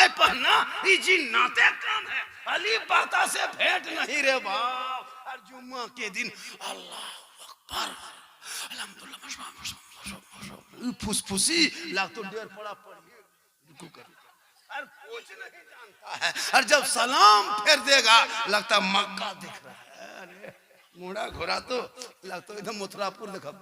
आय पढ़ना ये जिन्नाते काम है, अली बाता से भेंट नहीं रे बाप। और जुम्मा के दिन अल्लाह अकबर अल्हम्दुलिल्लाह फुसफुसी लाख तो डेर पड़ा पड़िए रुकू कर और कुछ नहीं जानता है। और जब सलाम फेर देगा लगता मक्का दिख रहा है। अरे मुड़ा घोड़ा तो लगता एकदम मथुरापुर दिखा।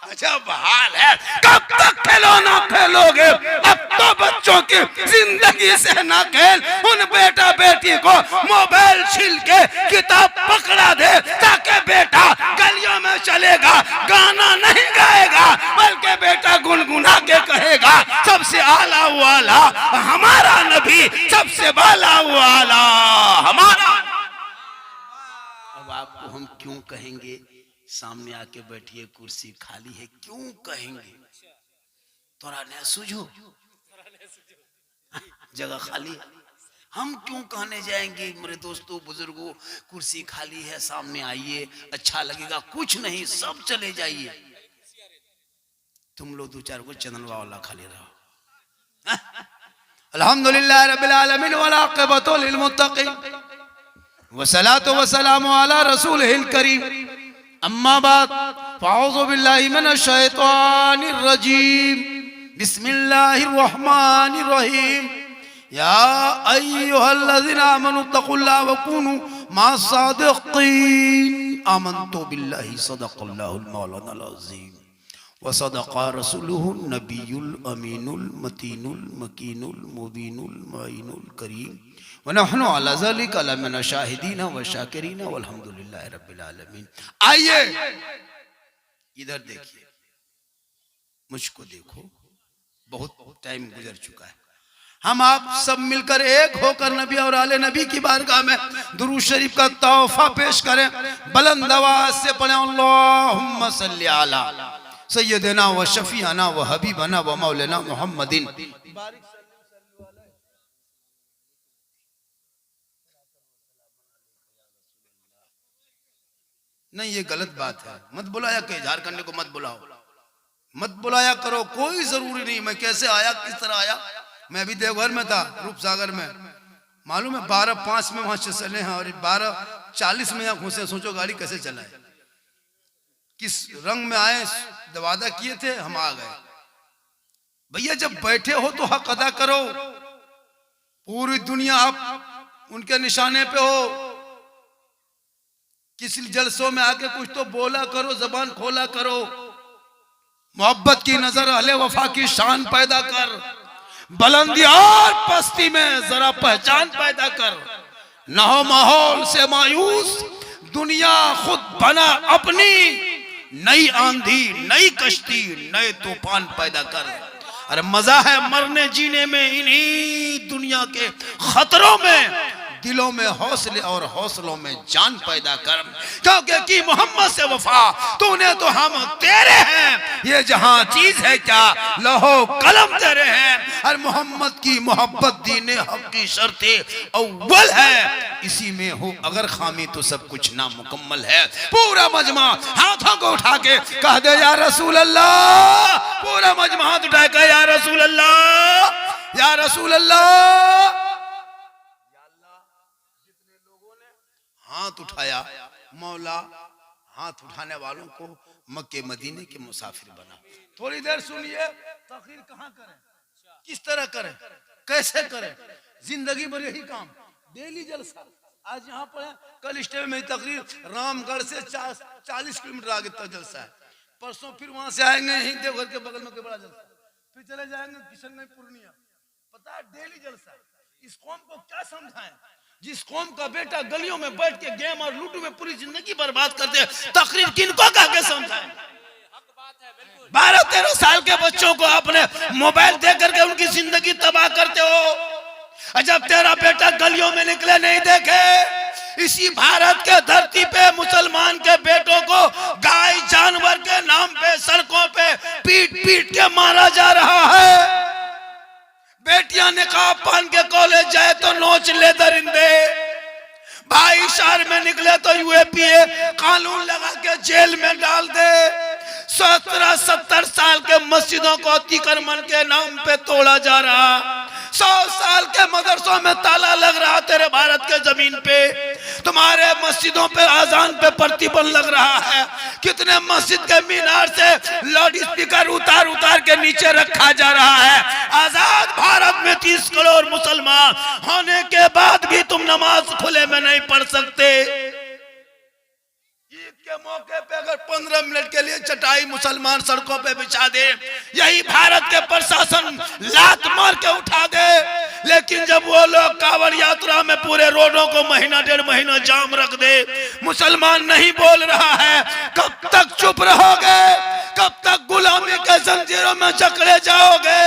अच्छा बहाल है, कब तक खिलौना खेलोगे? अब तो बच्चों की जिंदगी से ना खेल। उन बेटा बेटी को मोबाइल छील के किताब पकड़ा दे ताकि बेटा गलियों में चलेगा, गाना नहीं गाएगा बल्कि बेटा गुनगुना के कहेगा सबसे आला वाला हमारा नबी, सबसे बाला वाला हमारा। अब आपको हम क्यों कहेंगे सामने आके बैठिए कुर्सी खाली है, क्यों कहेंगे? तोरा ने सूझो जगह खाली है, हम क्यों कहने जाएंगे? मेरे दोस्तों बुजुर्गों कुर्सी खाली है, सामने आइए, अच्छा लगेगा। कुछ नहीं, सब चले जाइए, तुम लोग दो चार को चंदनवा वाला खाली रहो। अल्हम्दुलिल्लाह रब्बिल आलमीन वल आक़िबतु लिल मुत्तक़ीन वस्सलातु वस्सलामु अला रसूलिल करीम। अम्मा बाद फ़अऊज़ु बिल्लाहि मिनश शैतानिर रजीम। बिस्मिल्लाहिर रहमानिर रहीम। या अय्युहल्लज़ीना आमनू तक़ुल्लाह व कूनू मअस सादिक़ीन। आमन्तु बिल्लाहि सदक़ल्लाहुल मौलानाल अज़ीम व सदक़ा रसूलुहुन नबियुल अमीनुल मतीनुल मकीनुल मुबीनुल मुइनुल करीम व नहनु अला ज़ालिका लमिन शाहिदीन व शाकिरीन वल्हम्दुलिल्लाहि रब्बिल आलमीन। आइए इधर देखिए, मुझको देखो, बहुत टाइम गुजर चुका है। हम आप सब मिलकर एक होकर नबी और आले नबी की बारगाह में दुरूद शरीफ का तोहफा पेश करें। बुलंद आवाज से पढ़ें अल्लाहुम्मा सल्ली अला सय्यदना व शफीअना व हबीबना व मौलाना मुहम्मदिन। नहीं, ये गलत बात है, मत बुलाया के इजहार करने को मत बुलाओ, मत बुलाया करो, कोई जरूरी नहीं। मैं कैसे आया, किस तरह आया? मैं अभी देवघर में था, रूपसागर में, मालूम है 12:05 में वहां से चले हैं और 12:40 में यहाँ घुसे। सोचो गाड़ी कैसे चलाए, किस रंग में आए, वादा किए थे, हम आ गए। भैया जब बैठे हो तो हक अदा करो। पूरी दुनिया आप उनके निशाने पे हो, किसी जलसों में आके कुछ तो बोला करो, जबान खोला करो। मोहब्बत की नजर अहले वफा की शान पैदा कर, बुलंदी और पस्ती में जरा पहचान पैदा कर। न हो माहौल से मायूस, दुनिया खुद बना अपनी, नई आंधी, नई कश्ती, नए तूफान पैदा कर। अरे मजा है मरने जीने में, इन्हीं दुनिया के खतरों में दिलों में हौसले और हौसलों में जान पैदा कर। क्योंकि की मोहम्मद से वफा तूने तो हम तेरे हैं, ये जहां चीज है क्या लहो कलम तेरे हैं। और मोहम्मद की मोहब्बत दीने हक की शर्ते अव्वल है, इसी में हो अगर खामी तो सब कुछ नामुकम्मल है। पूरा मजमा हाथों को उठा के कह दे या रसूल अल्लाह। पूरा मजमा हाथ उठा के या रसूल अल्लाह, या रसूल अल्लाह। हाथ उठाया, मौला हाथ उठाने वालों को मक्के मदीने के मुसाफिर बना। थोड़ी देर सुनिए, तकरीर कहाँ करें, किस तरह करें, कैसे करें? जिंदगी भर यही काम, डेली जलसा। आज यहाँ पर है, कल स्टेज में तकरीर रामगढ़ से 40 किलोमीटर आगे तक जलसा है। परसों फिर वहां से आएंगे यहीं देवघर के बगल में के बड़ा जलसा, फिर चले जाएंगे किशनगंज पूर्णिया। पता है डेली जलसा। इस कौम को क्या समझाएं, जिस कौम का बेटा गलियों में बैठ के गेम और लूडो में पूरी जिंदगी बर्बाद करते हैं, तकरीर किनको कह समझाएं? 12-13 साल के बच्चों को आपने मोबाइल दे करके उनकी जिंदगी तबाह करते हो। जब तेरा बेटा गलियों में निकले नहीं देखे, इसी भारत के धरती पे मुसलमान के बेटों को गाय जानवर के नाम पे सड़कों पे पीट पीट के मारा जा रहा है। बेटियां निकाब पहन के कॉलेज जाए तो नोच ले दरिंदे, भाई शहर में निकले तो यूएपीए कानून लगा के जेल में डाल दे। 17-17 साल के मस्जिदों को अतिक्रमण के नाम पे तोड़ा जा रहा। 100 साल के मदरसों में ताला लग रहा तेरे भारत के जमीन पे, तुम्हारे मस्जिदों पे आजान पे प्रतिबंध लग रहा है। कितने मस्जिद के मीनार से लाउड स्पीकर उतार उतार के नीचे रखा जा रहा है। आजाद भारत में 30 करोड़ मुसलमान होने के बाद भी तुम नमाज खुले में नहीं पढ़ सकते। ईद के मौके पे अगर 15 मिनट के लिए चटाई मुसलमान सड़कों पे बिछा दे, यही भारत के प्रशासन लात मार के उठा दे। लेकिन जब वो लोग कांवड़ यात्रा में पूरे रोडों को महीना 1.5 महीना जाम रख दे, मुसलमान नहीं बोल रहा है। कब तक चुप रहोगे? कब तक गुलामी के जंजीरों में जकड़े जाओगे?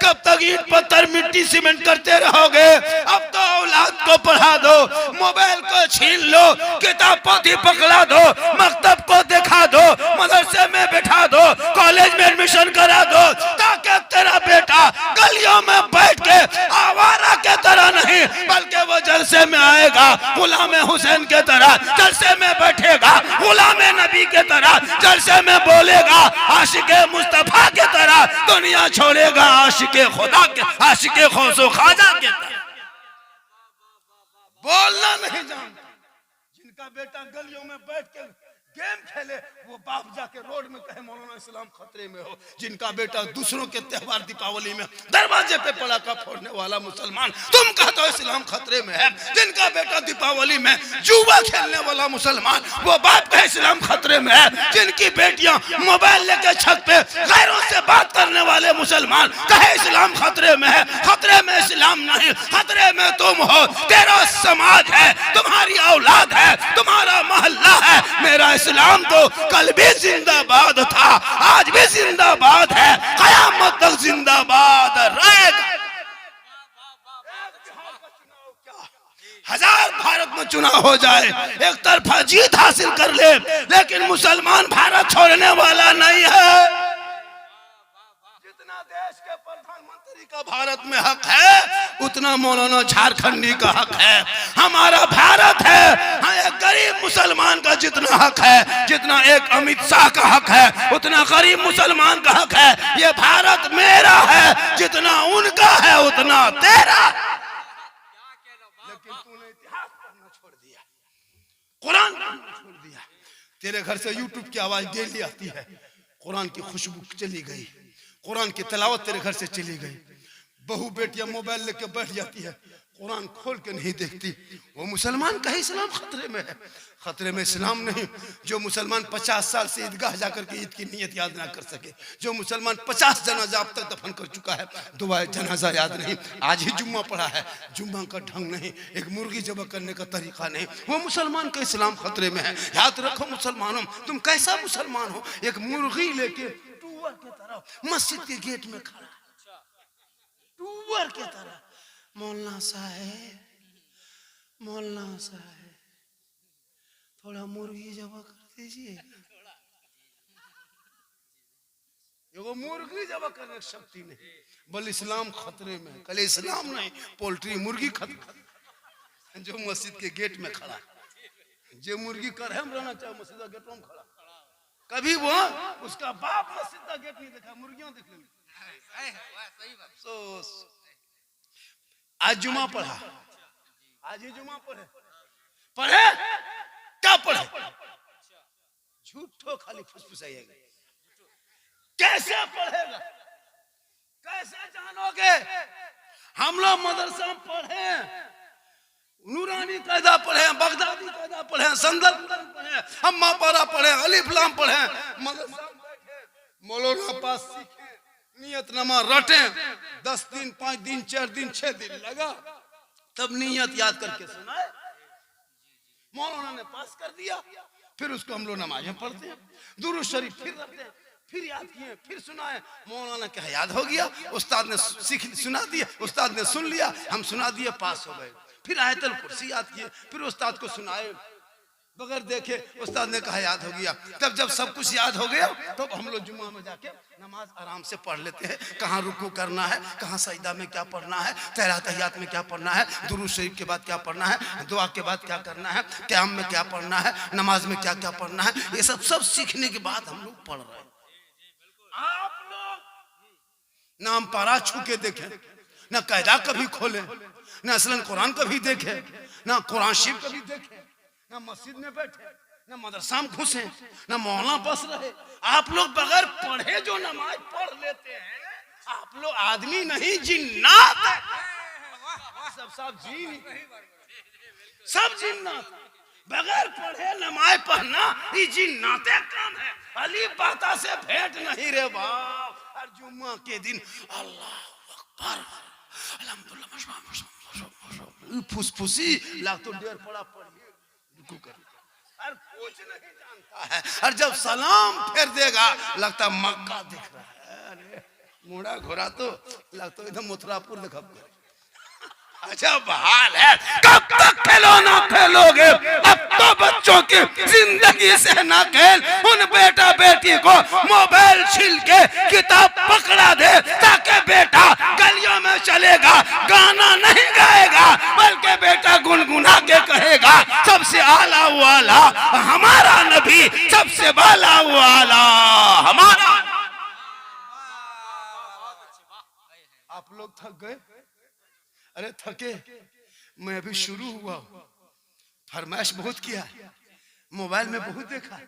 कब तक ईंट पत्थर मिट्टी सीमेंट करते रहोगे? अब तो औलाद को पढ़ा दो, मोबाइल को छीन लो, किताब पोथी पकड़ा दो, मकतब को दिखा दो, मदरसे में बैठा दो, कॉलेज में एडमिशन करा दो, ताकि तेरा बेटा गलियों में बैठ के आवारा के तरह नहीं बल्कि वो जलसे में आएगा गुलाम हुसैन के तरह, जलसे में बैठेगा गुलाम नबी के तरह, जलसे में बोलेगा आशिके मुस्तफा के तरह, दुनिया छोड़ेगा आशिके खुदा के, आशिके खौसो खाजा के तरह। बोलना नहीं जानता, जिनका बेटा गलियों में बैठ के गेम खेले वो बाप जाके रोड में कहे मौलाना इस्लाम खतरे में हो। जिनका बेटा दूसरों के त्योहार दीपावली में दरवाजे पे पटाखा फोड़ने वाला मुसलमान, तुम कहते हो इस्लाम खतरे में है। जिनका बेटा दीपावली में जुआ खेलने वाला मुसलमान, वो बाप कहे इस्लाम खतरे में है। जिनकी बेटियां मोबाइल लेके छत पे गैरों से बात करने वाले मुसलमान कहे इस्लाम खतरे में है। खतरे में इस्लाम नहीं, खतरे में तुम हो। तेरा समाज है, तुम्हारी औलाद है, तुम्हारा मोहल्ला है। मेरा इस्लाम तो कल भी जिंदाबाद था, आज भी जिंदाबाद है, कयामत तक जिंदाबाद रहेगा। हजार भारत में चुनाव हो जाए, एक तरफा जीत हासिल कर ले, लेकिन मुसलमान भारत छोड़ने वाला नहीं है। जितना देश के प्रधानमंत्री का भारत में हक है, उतना मौलाना झारखंडी का हक है। हमारा भारत है, एक गरीब मुसलमान का जितना हक है, जितना एक अमित शाह का हक है, उतना गरीब मुसलमान का हक है। ये भारत मेरा है, जितना उनका है उतना तेरा। लेकिन तूने इतिहास पढ़ना छोड़ दिया, कुरान पढ़ना छोड़ दिया। तेरे घर से यूट्यूब की आवाज डेली आती है, कुरान की खुशबू चली गई, कुरान की तिलावत तेरे घर से चली गई। बहू बेटियां मोबाइल लेके बैठ जाती है, कुरान खोल के नहीं देखती। वो मुसलमान कहे इस्लाम खतरे में है। खतरे में इस्लाम नहीं। जो मुसलमान 50 साल से ईदगाह जाकर के ईद की नियत याद ना कर सके, जो मुसलमान 50 जनाजा अब तक दफन कर चुका है, दुआए जनाजा याद नहीं। आज ही जुम्मा पढ़ा है, जुम्मा का ढंग नहीं, एक मुर्गी जबह करने का तरीका नहीं। वो मुसलमान का इस्लाम खतरे में है। याद रखो मुसलमानों, तुम कैसा मुसलमान हो? एक मुर्गी लेके टूअर के तरह मस्जिद के गेट में खड़ा, टूअर के तरह। मौलाना साहब, मौलाना साहब, थोड़ा मुर्गी जबा कर दीजिए। वो मुर्गी जबा करने की शक्ति नहीं, बल इस्लाम खतरे में। कल इस्लाम नहीं, पोल्ट्री मुर्गी खतरे। जो मस्जिद के गेट में खड़ा, जो मुर्गी कर हम रहना चाहे मस्जिद के गेट में खड़ा, कभी वो उसका बाप मस्जिद का गेट नहीं देखा, मुर्गियों देख लेंगे। आज जुमा पढ़ा, आज ही जुमा पढ़े, पढ़े क्या पढ़े? झूठो खाली फुसफुसाइएगा। कैसे पढ़ेगा? कैसे जानोगे? हम लोग मदरसा में पढ़े, नूरानी कायदा पढ़े, बगदादी कायदा पढ़े, संदर्भ पढ़े, अम्मा पारा पढ़े, अलिफ लाम पढ़े, मदरसा में बैठे, मौलाना पास सीखे, नियत नमा रटे। 10 दिन, 5 दिन, 4 दिन, 6 दिन लगा, तब नियत याद करके सुनाए। मौलाना ने पास कर दिया, फिर उसको हम लोग नमाज़ें पढ़ते हैं, दुरूद शरीफ फिर रखते हैं, फिर याद किए, फिर सुनाए। मौलाना क्या याद हो गया, उस्ताद ने सुना दिया, उस्ताद ने सुन लिया, हम सुना दिए, पास हो गए। फिर आयतुल कुर्सी याद किए, फिर उस्ताद को सुनाए, बगैर देखे उस्ताद ने कहा याद हो गया। तब जब सब कुछ याद हो गया, तो हम लोग जुम्मा में जाके नमाज आराम से पढ़ लेते हैं। कहाँ रुकू करना है, कहाँ सजदा में क्या पढ़ना है, तहयात में क्या पढ़ना है, दुरूद शरीफ के बाद क्या पढ़ना है, दुआ के बाद क्या करना है, क़याम में क्या पढ़ना है, नमाज में क्या क्या पढ़ना है, ये सब सीखने के बाद हम लोग पढ़ रहे हैं। आप लोग नाम पारा छू के देखें, ना कायदा कभी खोले, ना असलन कुरान कभी देखे, ना कुरान शरीफ कभी देखे, ना मस्जिद में बैठे, ना मदरसा में घुसे, ना मौलाना बस रहे। आप लोग बगैर पढ़े जो नमाज पढ़ लेते हैं, आप लोग आदमी नहीं जिन्नात है। सब जीन, सब जिन्नात। बगैर पढ़े नमाज पढ़ना ये जिन्नाते काम है। अली बाता से भेंट नहीं रे बाप। हर जुम्मा के दिन अल्लाह अकबर अल्हम्दुलिल्लाह फुसफुसी लाख तो डेर पड़ा पढ़िए रुकू कर और कुछ नहीं जानता है। और जब सलाम फेर देगा लगता मक्का दिख रहा है। अरे मुड़ा घोड़ा तो लगता एकदम मथुरापुर दिखा। अच्छा बहाल है, कब तक खिलौना खेलोगे? अब तो बच्चों की जिंदगी से ना खेल। उन बेटा बेटी को मोबाइल छील के किताब पकड़ा दे ताकि बेटा गलियों में चलेगा, गाना नहीं गाएगा बल्कि बेटा गुनगुना के कहेगा सबसे आला वाला हमारा नबी, सबसे बाला वाला हमारा। आप लोग थक गए? अरे थके, मैं अभी शुरू हुआ, फरमाइश बहुत किया, मोबाइल में बहुत देखा।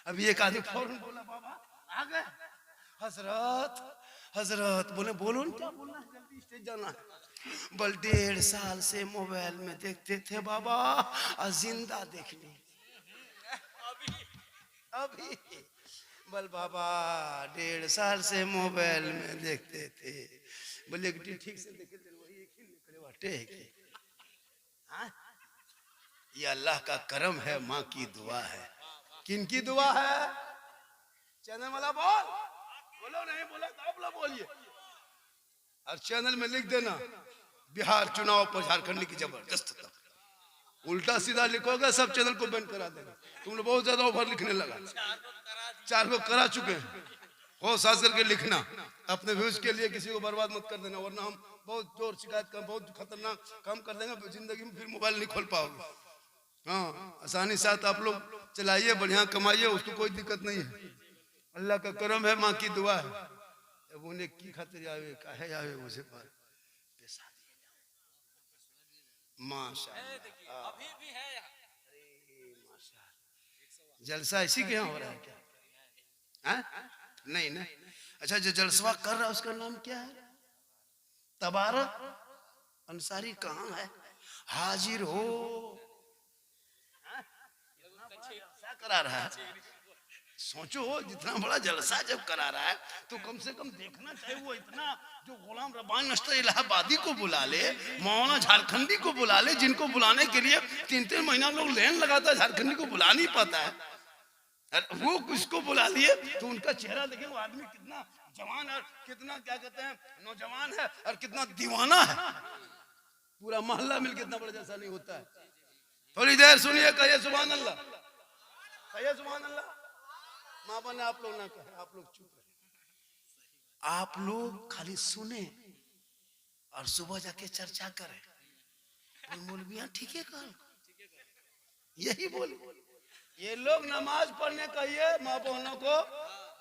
अभी एक आदमी फौरन बोला बाबा आ गए। हजरत हजरत बोले बोलो क्या बोलना है, जल्दी स्टेज जाना है। बोल 1.5 साल से मोबाइल में देखते थे बाबा, और जिंदा देखने अभी। बोल बाबा 1.5 साल से मोबाइल में देखते थे। बोले ठीक से देखे हाँ? ये अल्लाह का करम है, माँ की दुआ है। किन की दुआ है? चैनल वाला बोलो नहीं बोला तो आप लोग बोलिए। और चैनल में लिख देना बिहार चुनाव पर झारखंड की जबरदस्त तक। उल्टा सीधा लिखोगे सब चैनल को बैन करा देगा। तुम लोग बहुत ज्यादा ओवर लिखने लगा। 4 को करा चुके हैं। हो सास करके लिखना, अपने व्यूज के लिए किसी को बर्बाद मत कर देना, वरना हम बहुत जोर शिकायत का बहुत खतरनाक काम कर देंगे। जिंदगी में फिर मोबाइल नहीं खोल पाओगे। हाँ आसानी साथ आप लोग चलाइए, बढ़िया कमाइए, उसको कोई दिक्कत नहीं है। अल्लाह का करम है, माँ की दुआ है। अब उन्हें की खातिर आवे काहे आवे मुझे पर पैसा दिए माशाअल्लाह। अभी भी है अरे माशाअल्लाह। जलसा इसी के यहाँ हो रहा है क्या? नहीं ना। अच्छा जो जलसवा कर रहा है उसका नाम क्या है? तबारक अंसारी कहाँ है? हाजिर हो। क्या करा रहा है? सोचो जितना बड़ा जलसा जब करा रहा है तो कम से कम देखना चाहिए। वो इतना जो गुलाम रब्बानी नस्तर इलाहाबादी को बुला ले, मौलाना झारखंडी को बुला ले, जिनको बुलाने के लिए 3-3 महीना लोग लाइन लगाता है, झारखंडी को बुला नहीं पाता है। वो किसको बुला लिए तो उनका चेहरा देखें, वो आदमी कितना जवान है, कितना क्या कहते हैं नौजवान है, और कितना दीवाना है। पूरा मोहल्ला मिल कितना बड़ा जैसा नहीं होता है। थोड़ी देर सुनिए, कहिए सुभान अल्लाह, कहिए सुभान अल्लाह। माँ बने आप लोग ना कहे, आप लोग चुप रहे। आप लोग खाली सुने और सुबह जाके चर्चा करें। मौलवियां ठीक है कल यही बोले। ये लोग नमाज पढ़ने कहिए माँ बहनों को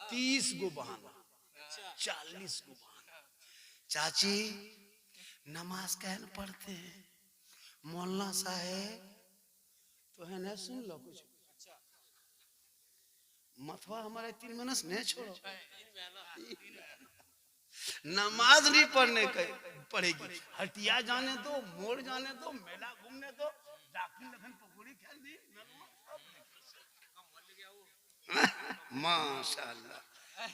30 गो बहाना, 40 गो बहाना। चाची नमाज कहन पढ़ते हैं, मौलाना साहेब तो है ना, सुन लो कुछ मथवा हमारे 3 महीना नहीं छोड़ो। नमाज नहीं पढ़ने पड़ेगी। हटिया जाने दो, मोड़ जाने दो, मेला घूमने दो, जाकिर लखन पकौड़ी खेल दी। माशाअल्लाह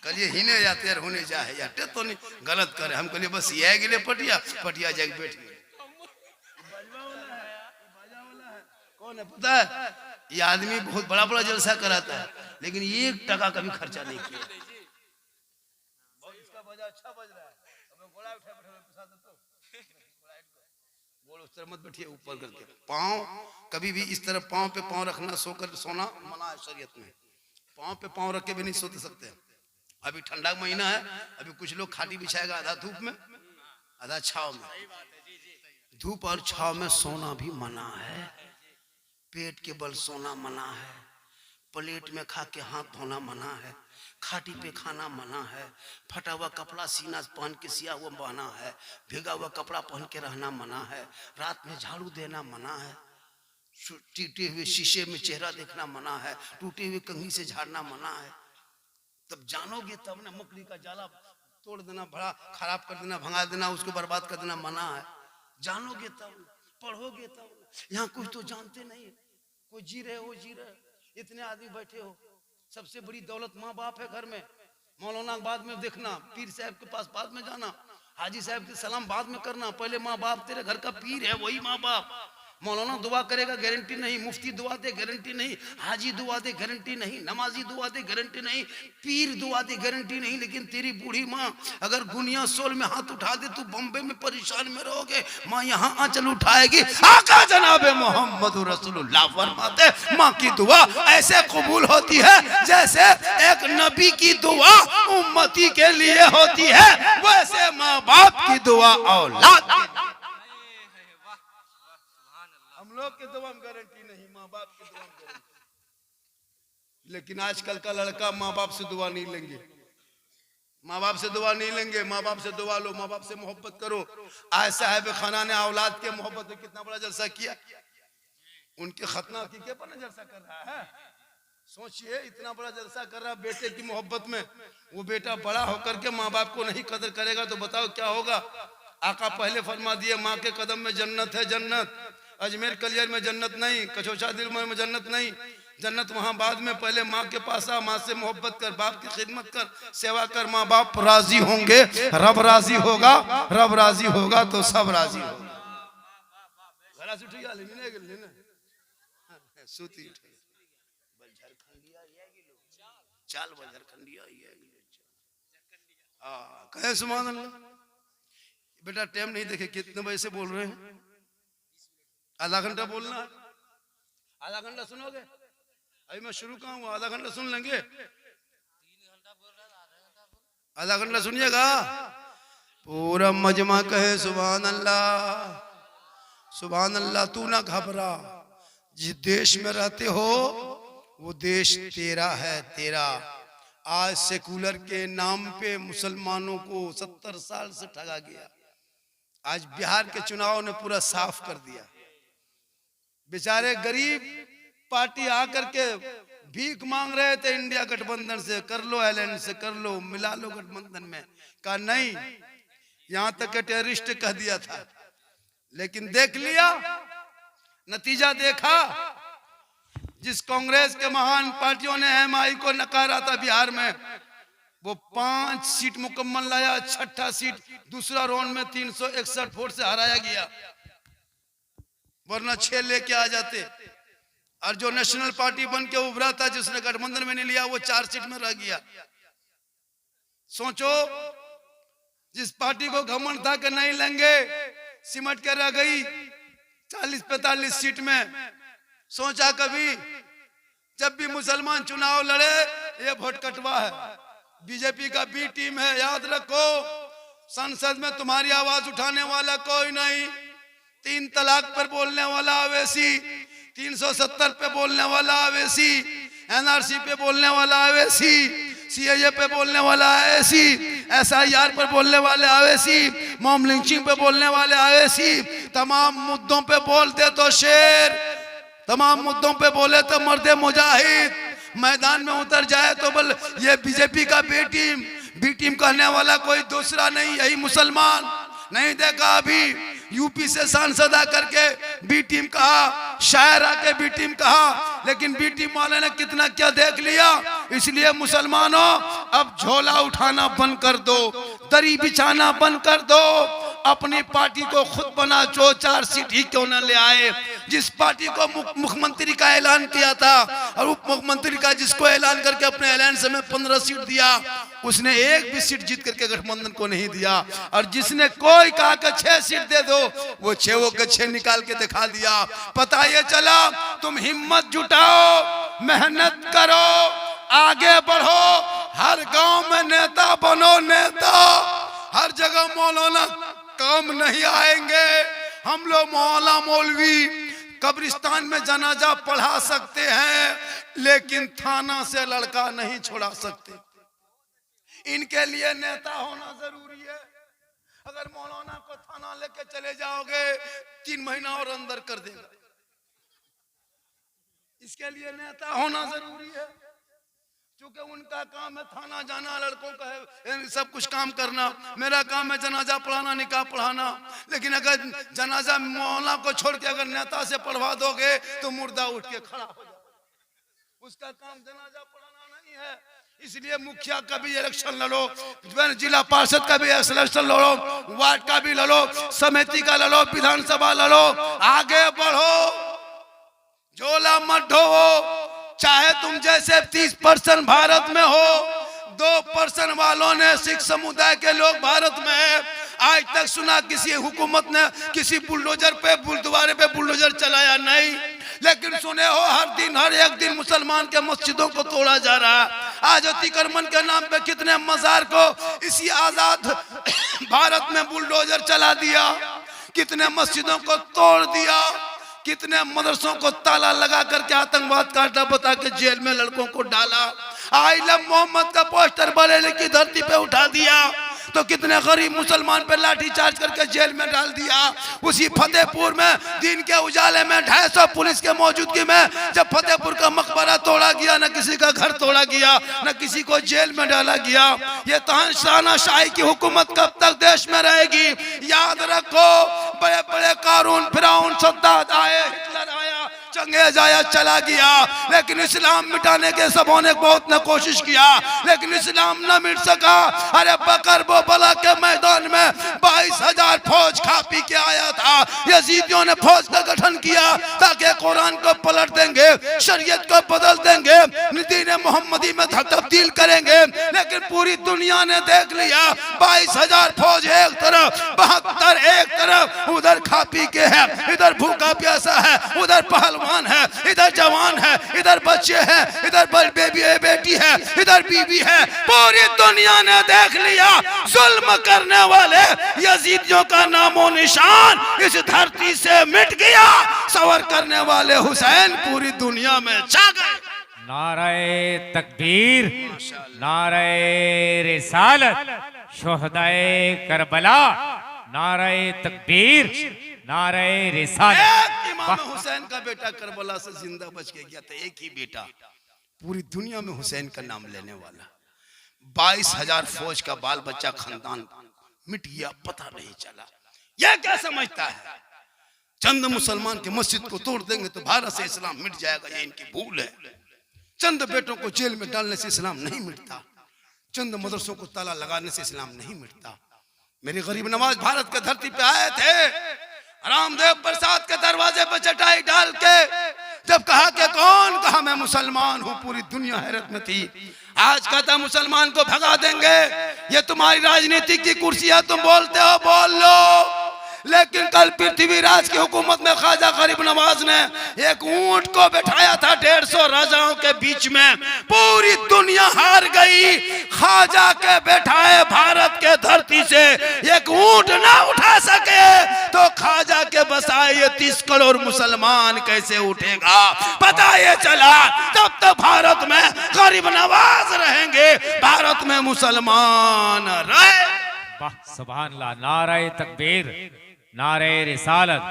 कलिए हिने जाते यार होने जाए याटे तो नहीं गलत करे। हम कलिए बस ये गिले पटिया पटिया जाके बैठ गए। कौन है पता है? ये आदमी बहुत बड़ा बड़ा जलसा कराता है लेकिन 1 टका कभी खर्चा नहीं किया। इसका बजा अच्छा बज रहा है। अब घोड़ा उठा बैठा तो बोल उस तरह मत बैठिए, ऊपर करके पाँव कभी भी इस तरह पाँव पे पाँव रखना, सोकर सोना मना है शरीयत में। पाँव पे पाँव रख के भी नहीं सोते सकते। अभी ठंडा महीना है, अभी कुछ लोग खाटी बिछाएगा, आधा धूप में आधा छाव में। धूप और छाव में सोना भी मना है, पेट के बल सोना मना है, प्लेट में खा के हाथ धोना मना है, खाटी पे खाना मना है, फटा हुआ कपड़ा सीना पहन के सिया हुआ बना है, भीगा हुआ कपड़ा पहन के रहना मना है, रात में झाड़ू देना मना है, टूटे हुए शीशे में चेहरा देखना मना है, टूटे हुए कंघी से झाड़ना मना है। तब जानोगे तब ना, मकड़ी का जाला तोड़ देना, बड़ा खराब कर देना, भंगा देना, उसको बर्बाद कर देना मना है। जानोगे तब, पढ़ोगे तब। यहाँ कुछ तो जानते नहीं, कोई जी रहे हो, जी रहे, इतने आदमी बैठे हो। सबसे बड़ी दौलत माँ बाप है घर में। मौलाना बाद में देखना, पीर साहब के पास बाद में जाना, हाजी साहब के सलाम बाद में करना, पहले माँ बाप, तेरे घर का पीर है वही माँ बाप। मौलाना दुआ करेगा गारंटी नहीं, मुफ्ती दुआ दे गारंटी नहीं, हाजी दुआ दे गारंटी नहीं, नमाजी दुआ दे गारंटी नहीं, पीर दुआ दे गारंटी नहीं। लेकिन तेरी बूढ़ी माँ अगर गुनिया सोल में हाथ उठा दे, तू बम्बे में परेशान में रहोगे, माँ यहाँ आंचल उठाएगी। आका जनाबे मोहम्मद रसूलुल्लाह फरमाते, माँ की दुआ ऐसे कबूल होती है जैसे एक नबी की दुआ उम्मती के लिए होती है, वैसे माँ बाप की दुआ औलाद की। हम लोग के दुआ में गारंटी नहीं, माँ बाप की दुआ में गारंटी। लेकिन आजकल का लड़का माँ बाप से दुआ नहीं लेंगे, माँ बाप से दुआ नहीं लेंगे। माँ बाप से दुआ लो, माँ बाप से मोहब्बत करो। आज साहिब खाना ने औलाद के मोहब्बत में कितना बड़ा जलसा किया, उनके खतना की के पर जलसा कर रहा है। सोचिए, इतना बड़ा जलसा कर रहा बेटे की मोहब्बत में। वो बेटा बड़ा होकर के माँ बाप को नहीं कदर करेगा तो बताओ क्या होगा। आका पहले फरमा दिए, माँ के कदम में जन्नत है, जन्नत। अजमेर कलियर में जन्नत नहीं, कचौचा दिल में जन्नत नहीं, जन्नत वहां बाद में। पहले माँ के पास आ, माँ से मोहब्बत कर, बाप की खिदमत कर, सेवा कर। माँ बाप राजी होंगे, रब राजी होगा, रब राजी होगा तो सब राजी होगा। कहे सुभान अल्लाह। बेटा टाइम नहीं देखे, कितने बजे से बोल रहे हैं? आधा घंटा बोलना है, आधा घंटा सुनोगे? अभी मैं शुरू कहाँ हूँ, आधा घंटा सुन लेंगे। आधा घंटा सुनिएगा, पूरा मजमा कहे सुभान अल्लाह, सुभान अल्लाह। तू ना घबरा, जिस देश में रहते हो वो देश तेरा है, तेरा। आज सेकुलर के नाम पे मुसलमानों को 70 साल से ठगा गया। आज बिहार के चुनाव ने पूरा साफ कर दिया। बेचारे गरीब पार्टी आकर के भीख मांग रहे थे इंडिया गठबंधन से, कर लो एलायंस से, कर लो, मिला लो गठबंधन में। कहा नहीं, यहां तक के टेररिस्ट कह दिया था। लेकिन देख लिया, नतीजा देखा। जिस कांग्रेस के महान पार्टियों ने एमआई को नकारा था बिहार में, वो 5 सीट मुकम्मल लाया, छठा सीट दूसरा राउंड में 361 वोट से हराया गया, वरना 6 लेके आ जाते। और जो नेशनल पार्टी बन के उभरा था, जिसने गठबंधन में नहीं लिया, वो 4 सीट में रह गया। सोचो, जिस पार्टी को घमंड था कि नहीं लेंगे, सिमट के रह गई 40-45 सीट में। सोचा कभी? जब भी मुसलमान चुनाव लड़े, ये वोट कटवा है, बीजेपी का बी टीम है, याद रखो। संसद में तुम्हारी आवाज उठाने वाला कोई नहीं। 3 तलाक पर बोलने वाला अवैसी, 370 पे बोलने वाला अवैसी, एनआरसी पे बोलने वाला अवैसी, सीएए पे बोलने वाला अवैसी, एसआईआर पर बोलने वाले अवैसी, मॉब लिंचिंग पे बोलने वाले अवैसी। तमाम मुद्दों पे बोलते तो शेर, तमाम मुद्दों पे बोले तो मर्दे मुजाहिद। मैदान में उतर जाए तो बोल ये बीजेपी का बी टीम कहने वाला कोई दूसरा नहीं, यही मुसलमान। नहीं देखा अभी यूपी से सांसद आकर के बी टीम कहा, शायर आके बी टीम कहा, लेकिन बी टीम वाले ने कितना क्या देख लिया। इसलिए मुसलमानों, अब झोला उठाना बंद कर दो, दरी बिछाना बंद कर दो, अपनी पार्टी को खुद बना। जो 4 सीट ही क्यों न ले आए। जिस पार्टी को मुख्यमंत्री का ऐलान किया था और उप मुख्यमंत्री का जिसको ऐलान करके अपने अलायंस में 15 सीट दिया, उसने एक भी सीट जीत करके गठबंधन को नहीं दिया। और जिसने कोई कहा कि 6 सीट दे दो, वो 6 के 6 निकाल के दिखा दिया। पता ये चला, तुम हिम्मत जुटाओ, मेहनत करो, आगे बढ़ो, हर गांव में नेता बनो, नेता। हर जगह मौलाना काम नहीं आएंगे। हम लोग मौला मौलवी कब्रिस्तान में जनाजा पढ़ा सकते हैं, लेकिन थाना से लड़का नहीं छोड़ा सकते। इनके लिए नेता होना जरूरी है। अगर मौलाना को थाना लेके चले जाओगे 3 महीना और अंदर कर देगा। इसके लिए नेता होना जरूरी है, क्योंकि उनका काम है थाना जाना, लड़कों का है सब कुछ काम करना। मेरा काम है जनाजा पढ़ाना, निकाह पढ़ाना। लेकिन अगर जनाजा मौलाना को छोड़ के अगर नेता से पढ़वा दोगे तो मुर्दा उठ के खड़ा हो जाएगा। उसका काम जनाजा पढ़ाना नहीं है। इसलिए मुखिया का भी इलेक्शन लड़ो, जिला पार्षद का भी इलेक्शन लड़ो, वार्ड का भी लड़ो, समिति का लड़ो, विधानसभा लड़ो, आगे बढ़ो, झोला मत ढो। चाहे तुम जैसे 30% भारत में हो, 2% वालों ने सिख समुदाय के लोग भारत में है। आज तक सुना किसी हुकूमत ने किसी बुलडोजर पे गुरुद्वारे पे बुलडोजर चलाया नहीं, लेकिन सुने हो हर एक दिन मुसलमान के मस्जिदों को तोड़ा जा रहा है। आज अतिक्रमण के नाम पे कितने मजार को इसी आजाद भारत में बुलडोजर चला दिया, कितने मस्जिदों को तोड़ दिया, कितने मदरसों को ताला लगा करके आतंकवाद का अड्डा बता के जेल में लड़कों को डाला। आई लव मोहम्मद का पोस्टर बरेली की धरती पे उठा दिया तो कितने गरीब मुसलमान पे लाठी चार्ज करके जेल में डाल दिया। उसी फतेहपुर में दिन के उजाले में 250 पुलिस के मौजूदगी में जब फतेहपुर का मकबरा तोड़ा गया, न किसी का घर तोड़ा गया, न किसी को जेल में डाला गया। ये तानाशाही की हुकूमत कब तक देश में रहेगी? याद रखो, बड़े बड़े कारून, फिरौन, सद्दाद आए, हिटलर आया, चंगेज आया, चला गया, लेकिन इस्लाम मिटाने के सबों ने बहुत न कोशिश किया, लेकिन इस्लाम न मिट सका। अरे बकर वो बला के मैदान में 22,000 फौज खा पी के आया था। यजीदियों ने फौज का गठन किया ताकि कुरान को पलट देंगे, शरीयत को बदल देंगे, दीन मोहम्मदी में तब्दील करेंगे, लेकिन पूरी दुनिया ने देख लिया 22,000 फौज एक तरफ, 72 एक तरफ, उधर खा पी के है, इधर भूखा प्यासा है, उधर पहलवान है, इधर जवान है, इधर बच्चे हैं, इधर बेबी है, बेटी है, इधर बीबी है। पूरी दुनिया ने देख लिया जुल्म करने वाले यजीदियों का नामो निशान इस धरती से मिट गया। सवर करने वाले हुसैन पूरी दुनिया में छा गए। नारे तकबीर, नारे रिसालत, शोहदाए करबला, नारे तकबीर, नारे रिसालत। इमाम हुसैन का बेटा करबला से जिंदा बच के गया था, एक ही बेटा, पूरी दुनिया में हुसैन का नाम लेने वाला। 22,000 फौज का बाल बच्चा खानदान मिट गया, पता नहीं चला। यह क्या समझता है चंद मुसलमान के मस्जिद को तोड़ देंगे तो भारत से इस्लाम मिट जाएगा? ये इनकी भूल है। चंद बेटों को जेल में डालने से इस्लाम नहीं मिटता, चंद मदरसों को ताला लगाने से इस्लाम नहीं मिटता। मेरे गरीब नवाज भारत के धरती पे आए थे, रामदेव प्रसाद के दरवाजे पर चटाई डाल के जब कहा कि कौन, कहा मैं मुसलमान हूं, पूरी दुनिया हैरत में थी। आज कहता मुसलमान को भगा देंगे, ये तुम्हारी राजनीति की कुर्सी है, तुम बोलते हो बोल लो। लेकिन कल पृथ्वीराज की हुकूमत में ख्वाजा गरीब नवाज ने एक ऊंट को बैठाया था 150 राजाओं के बीच में, पूरी दुनिया हार गई। ख्वाजा के बैठाए भारत के धरती से एक ऊंट ना उठा सके तो ख्वाजा के बसाए ये 30 करोड़ मुसलमान कैसे उठेगा? पता ये चला तब तो भारत में गरीब नवाज रहेंगे, भारत में मुसलमान रहे। वाह सुभान अल्लाह, नारे तकबीर, नारे रिसालत,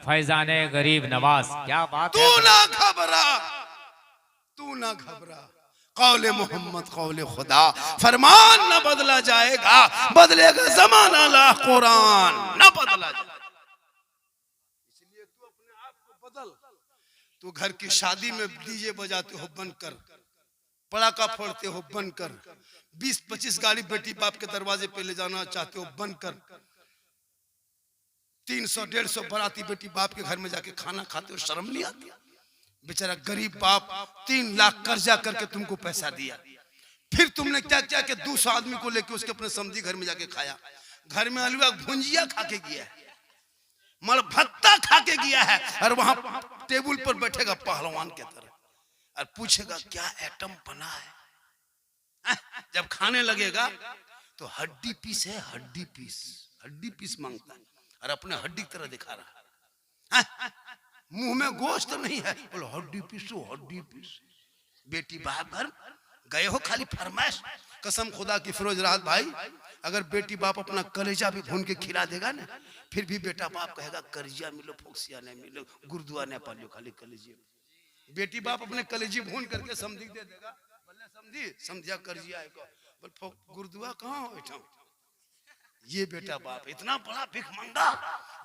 फैजाने गरीब नवाज। क्या बात है। तू ना घबरा, तू ना घबरा, कौले मोहम्मद कौले खुदा, फरमान न बदला जाएगा, बदलेगा जमाना ला कुरान न बदला जाएगा। इसलिए तू अपने आप को बदल। तू घर की शादी में डीजे बजाते हो बंद कर, पड़ाका फोड़ते हो बंद कर, 20-25 गाड़ी बेटी बाप के दरवाजे पे ले जाना चाहते हो बंद कर, 300-150 बराती बेटी बाप के घर में जाके खाना खाते हो, शर्म नहीं आती? बेचारा गरीब बाप 3 लाख कर्जा करके तुमको पैसा दिया, फिर तुमने क्या क्या कि 200 आदमी को लेके उसके अपने समधी घर में जाके खाया। घर में हलवा भुंजिया खा के गया है, मर भत्ता खा के गया है, और वहां टेबल पर बैठेगा पहलवान के तरह और पूछेगा क्या आइटम बना है। जब खाने लगेगा तो हड्डी पीस है, हड्डी पीस, हड्डी पीस मांगता है और अपने हड्डी की तरह दिखा रहा है। मुंह में गोश्त नहीं है, बोलो हड्डी पीस, हड्डी पीस। बेटी बाप घर गए हो खाली फरमाइश। कसम खुदा की फिरोज राहत भाई, अगर बेटी बाप अपना कलेजा भी भून के खिला देगा ना, फिर भी बेटा बाप कहेगा कलेजा मिलो फोक्सिया नहीं मिलो गुरुदुआ नहीं पालियो खाली कलेजे। बेटी बाप अपने कलेजी भून करके समझी दे देगा, बोले समझी समझिया कलेजिया को बोल गुरुदुआ कहाँ हो बैठा। ये बेटा बाप इतना बड़ा भिख मंगा,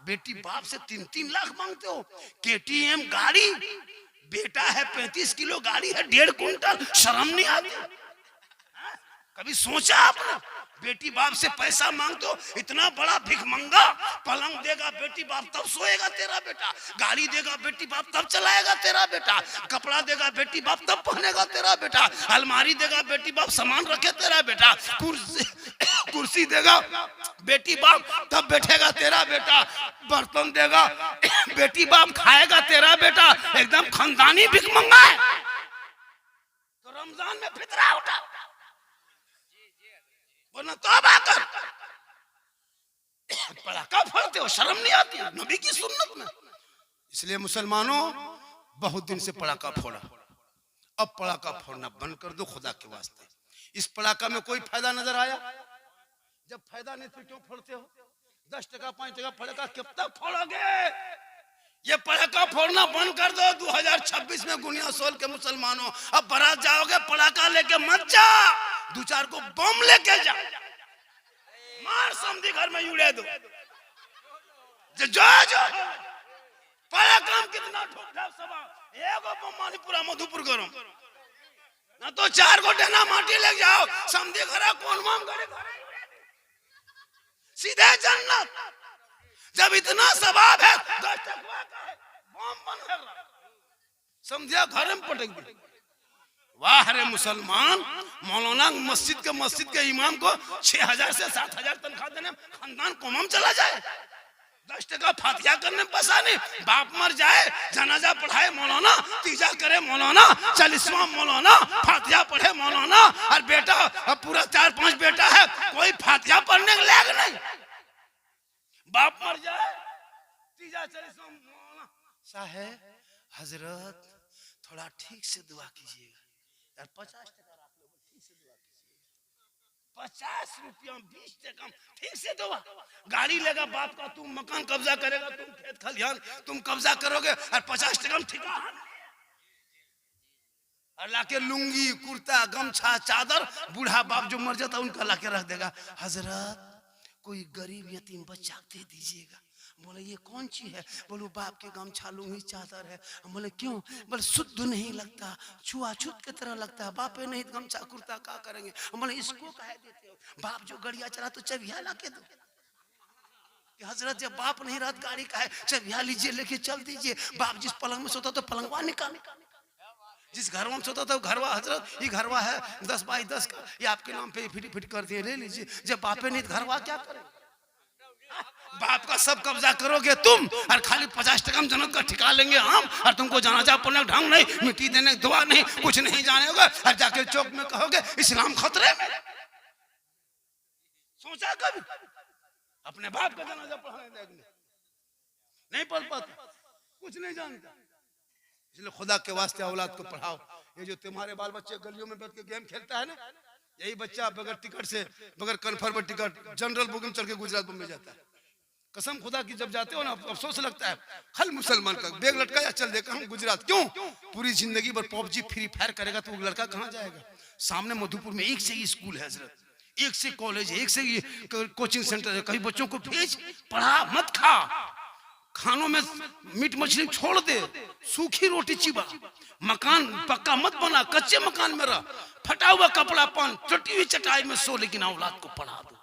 बेटी बाप से 3-3 लाख मांगते हो। KTM गाड़ी, बेटा है 35 किलो, गाड़ी है 1.5 कुंटल, शर्म नहीं आती? कभी सोचा आपने? बेटी बाप से पैसा मांगते हो, इतना बड़ा भिख मंगा। पलंग देगा बेटी बाप तब सोएगा तेरा बेटा, गाड़ी देगा बेटी बाप तब चलाएगा तेरा बेटा, कपड़ा देगा बेटी बाप तब पहनेगा तेरा बेटा, अलमारी देगा बेटी बाप सामान रखे तेरा बेटा, कुर्सी देगा बेटी बाप तब बैठेगा तेरा बेटा, बर्तन देगा बेटी बाप खाएगा तेरा बेटा। एकदम खानदानी भिख मंगा है। तो रमजान में फितरा उठा, वरना तौबा कर। पड़ाका फोड़ते हो, शर्म नहीं आती नबी की सुन्नत में? इसलिए मुसलमानों बहुत दिन से पड़ाका फोड़ा, अब पड़ाका फोड़ना बंद कर दो खुदा के वास्ते। इस पड़ाका में कोई फायदा नजर आया? जब फायदा नहीं तो क्यों फोड़ते हो? 10 टका 5 टका पड़ाका कब तक फोड़ोगे? ये पड़ाका फोड़ना बंद कर दो। 2026 में गुनिया सोल के मुसलमानों, अब बारात जाओगे पड़ाका लेके मत जा, 2-4 को बम लेके जा, मार समझी घर में उड़ा दो। जो पड़ाका कितना ठोक ठाक सबा, एगो बम मानी पूरा मधुपुर गरम ना, तो 4 को डेना माटी ले जाओ, समझी घर कौन माम करे सीधे जन्नत। जब इतना सवाब है, 10 टकवा का है, बम बन रहा, समझिया घर में पटक दी। वाह रे मुसलमान, मौलाना मस्जिद के इमाम को 6,000 से 7,000 तनख्वाह देने खानदान कोमम चला जाए। 10 टका फातिहा करने पैसा नहीं, बाप मर जाए जनाजा पढ़ाए मौलाना, तीजा करे मौलाना, 40वां मौलाना, फातिहा पढ़े मौलाना, और बेटा अब पूरा 4-5 बेटा है, कोई फातिहा पढ़ने के लायक नहीं। बाप मर जाए तीजा 40वां मौलाना, साहेब हजरत थोड़ा ठीक से दुआ कीजिएगा यार, 50 टका रख लो, ठीक से दुआ कीजिएगा। 50 रुपया 20 टका ठीक से दुआ। गाड़ी लेगा बाप का, तुम मकान कब्जा करेगा, तुम खेत खलिहान तुम कब्जा करोगे, और 50 टका ठिका और लाके लुंगी कुर्ता गमछा चादर, बूढ़ा बाप जो मर जाता उनका लाके रख देगा। हजरत कोई गरीब यतीम बच्चा दे दीजिएगा। बोले ये कौन चीज है? बोलो बाप के गमछा लुंगी चादर है। बोले क्यों? बोले शुद्ध नहीं लगता, छुआछूत की तरह लगता है, बापे नहीं गमछा कुर्ता क्या करेंगे? बोले इसको कह देते हो, बाप जो गड़िया चला तो चबिया ला के दो। हजरत जब बाप नहीं रहता गाड़ी का है, चबिया लीजिए लेके चल दीजिए। बाप जिस पलंग में सोता तो पलंगवा निकाले, जिस घर में सोता था घरवा, हजरत ये घरवा है 10 बाई 10 का, ये आपके नाम पे फिट कर दिए, ले लीजिए। जब बापे नहीं घरवा क्या करे? बाप का सब कब्जा करोगे तुम, और खाली 50 टका में जन्नत का ठिका लेंगे हम, और तुमको जाना पड़ने ढंग नहीं, मिट्टी देने दुआ नहीं, कुछ नहीं जाने होगा, और जाके चौक में कहोगे इस्लाम खतरे में। सोचा कभी अपने बाप का जनाजा पढ़ाने देखने? नहीं पढ़ पाता, कुछ नहीं जानता। इसलिए खुदा के वास्ते औलाद को पढ़ाओ। ये जो तुम्हारे बाल बच्चे गलियों में बैठ के गेम खेलता है ना, यही बच्चा बगैर टिकट से, बगैर कन्फर्म टिकट जनरल बुकिंग चल के गुजरात में जाता है। कसम खुदा की जब जाते हो ना अफसोस लगता है, हल मुसलमान का बैग लटकाया चल देगा हम गुजरात। क्यों? पूरी जिंदगी भर पबजी फ्री फायर करेगा तो वो लड़का कहाँ जाएगा? सामने मधुपुर में एक से ही स्कूल है हजरत, एक से कॉलेज है, एक से कोचिंग सेंटर है। कहीं बच्चों को भेज, पढ़ा मत खा, खानों में मीट मछली छोड़ दे, सूखी रोटी चिबा, मकान पक्का मत बना, कच्चे मकान में रह, फटा हुआ कपड़ा पहन, टटी हुई चटाई में सो, लेकिन औलाद को पढ़ा दो।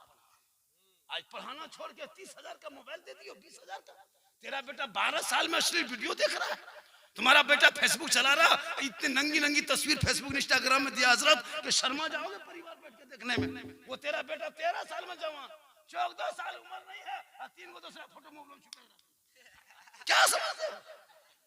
आज पढ़ाना छोड़ के 30,000 का मोबाइल दे दियो, 20,000 का। तेरा बेटा 12 साल में अश्लील वीडियो देख रहा है, तुम्हारा बेटा फेसबुक चला रहा, इतनी नंगी नंगी तस्वीर फेसबुक इंस्टाग्राम में दिया हजरत कि शर्मा जाओगे परिवार बैठ के देखने में। वो तेरा बेटा 13 साल में जवान, 14 साल उम्र नहीं है, 3 को दूसरा फोटो मोबाइल छुपा रहा। क्या समझते?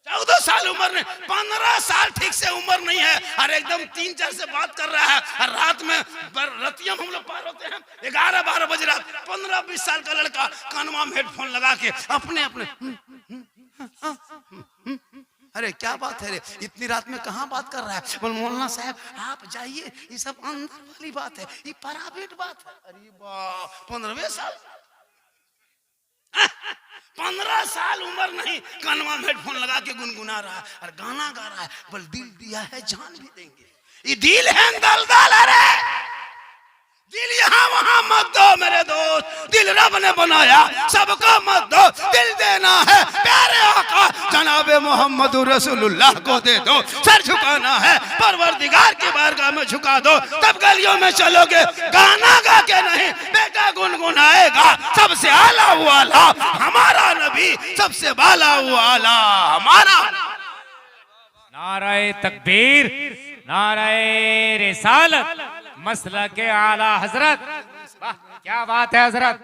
14 साल उम्र नहीं, 15 साल ठीक से उम्र नहीं है, और एकदम 3-4 से बात कर रहा है, और रात में रतिया हम लोग पार होते हैं 11-12 बजे रात, 15-20 साल का लड़का कानवा में हेडफोन लगा के अपने अरे क्या बात है रे, इतनी रात में कहाँ बात कर रहा है? बोल मौलाना साहब आप जाइए, ये सब अंदर वाली बात है, ये प्राइवेट बात है। अरे वाह, 15वें साल 15 साल उम्र नहीं, कानवा में हेडफोन लगा के गुनगुना रहा है और गाना गा रहा है। बोल दिल दिया है जान भी देंगे, ये दिल है दलदल है रे, दिल यहाँ वहां मत दो मेरे दोस्त, दिल रब ने बनाया सबको मत दो, दिल देना है प्यारे आका जनाबे मोहम्मद रसूलुल्लाह को दे दो, सर झुकाना है परवरदिगार की बारगाह में झुका दो, तब गलियों में चलोगे गाना गा के नहीं, बेटा गुनगुनाएगा सबसे आला वाला हमारा नबी, सबसे बाला वाला हमारा। नाराए तकबीर, नाराए रिसालत, मसलक के आला हजरत। वाह क्या बात है हजरत।